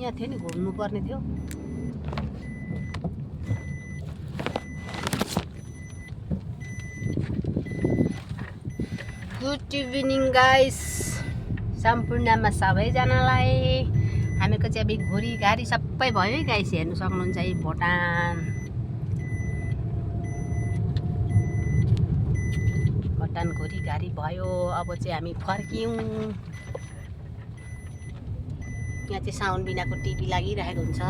यहाँ थियो नि घुम्नु पर्ने थियो। गुड इभिनिङ गाइस, सम्पूर्णमा सबैजनालाई हामीको चाहिँ अब घोरी गाडी सबै भयो है गाइस, हेर्नु सक्नुहुन्छ है। भुटान घोरी गाडी भयो। अब चाहिँ हामी फर्क्यौँ। यहाँ चाहिँ साउन्ड बिनाको टिभी लागिरहेको हुन्छ।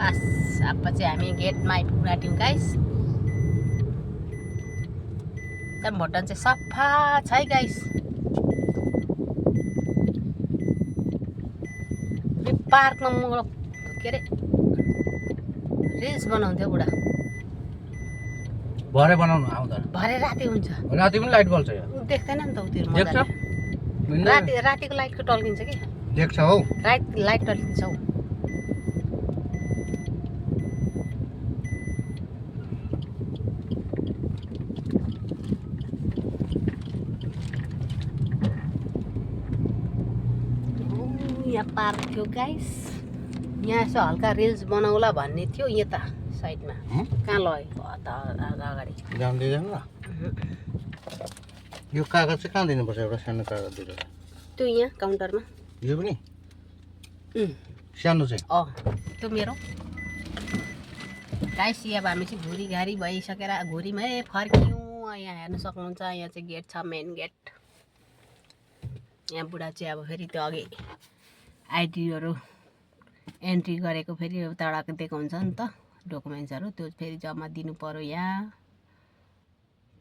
बस अब चाहिँ हामी गेटमा आइपुग्यौँ गाइस। एकदम भुटान चाहिँ सफा छ है गाइस। पार्कमा म के अरे रिल्स बनाउँथ्यो बुढा। भरे बनाउनु आउँदा भरे राति हुन्छ। राति पनि लाइट बल्छ यहाँ। देख्दैन नि त उतिर देख्छ। रातिको लाइटको टल्किन्छ कि। देख्छ हौ। लाइट टल्किन्छ हौ। यहाँ पार्क थियो गाइस। यहाँ यसो हल्का रिल्स बनाउला भन्ने थियो यता साइडमा। कहाँ लग्यो अगाडि जान्दैन ल। यो कागज चाहिँ कहाँ दिनुपर्छ? एउटा सानो कागज दिएर त्यो यहाँ काउन्टरमा। यो पनि सानो चाहिँ त्यो मेरो गाइस। अब हामी चाहिँ घोरी गाडी भइसकेर घोरीमै फर्क्यौँ। यहाँ हेर्नु सक्नुहुन्छ, यहाँ चाहिँ गेट छ, मेन गेट। यहाँ बुढा चाहिँ अब फेरि त्यो अघि आइडीहरू एन्ट्री गरेको फेरि तडक दिएको हुन्छ नि त डकुमेन्ट्सहरू, त्यो फेरि जम्मा दिनु पर्यो। यहाँ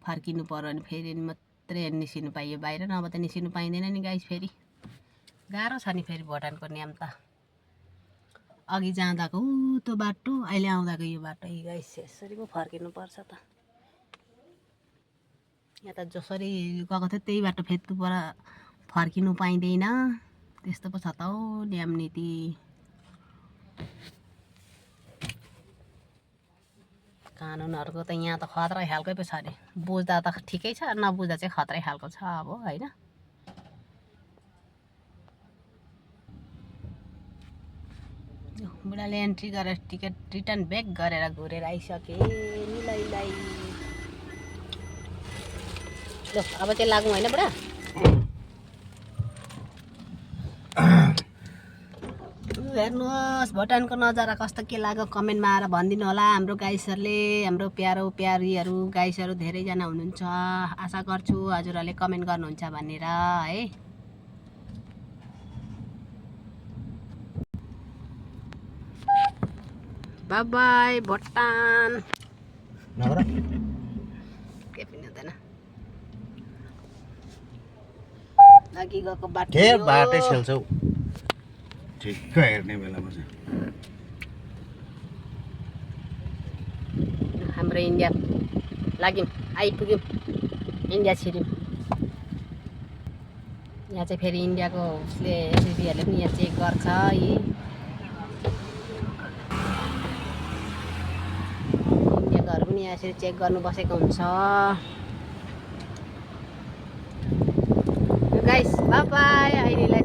फर्किनु पर्यो अनि फेरि मात्रै निस्किनु पाइयो बाहिर, नभए त निस्किनु पाइँदैन नि गाइस। फेरि गाह्रो छ नि फेरि भुटानको नियम त। अघि जाँदाको त्यो बाटो, अहिले आउँदाको यो बाटो गाइस। यसरी पो फर्किनु पर्छ त। यहाँ त जसरी गएको थियो त्यही बाटो फेरि पर फर्किनु पाइँदैन। त्यस्तो पो छ त हौ नियम नीति। कानुनहरूको त यहाँ त खतरै खालकै पो छ अरे। बुझ्दा त ठिकै छ, नबुझ्दा चाहिँ खतरै खालको छ अब होइन। बुढाले एन्ट्री गरेर टिकट रिटर्न ब्याक गरेर घुरेर आइसके मिलाइलाई। ल अब चाहिँ लागौँ होइन बुढा? हेर्नुहोस् भुटानको नजारा कस्तो के लाग्यो कमेन्टमा आएर भनिदिनु होला हाम्रो गाइसहरूले। हाम्रो प्यारो प्यारीहरू गाइसहरू धेरैजना हुनुहुन्छ। आशा गर्छु हजुरहरूले कमेन्ट गर्नुहुन्छ भनेर है। By by Bhutan. के पनि हुँदैन। अघि गएको बाटै छेल्छौ ठिक्क हेर्ने बेलामा चाहिँ। हाम्रो इन्डिया लाग्यौँ, आइपुग्यौँ, इन्डिया छिर्यौँ। यहाँ चाहिँ फेरि इन्डियाको उसले एसएसबीहरूले पनि यहाँ चेक गर्छ यी। इन्डियाकोहरू पनि यहाँ यसरी चेक गर्नु बसेको हुन्छ। Guys by by. अहिले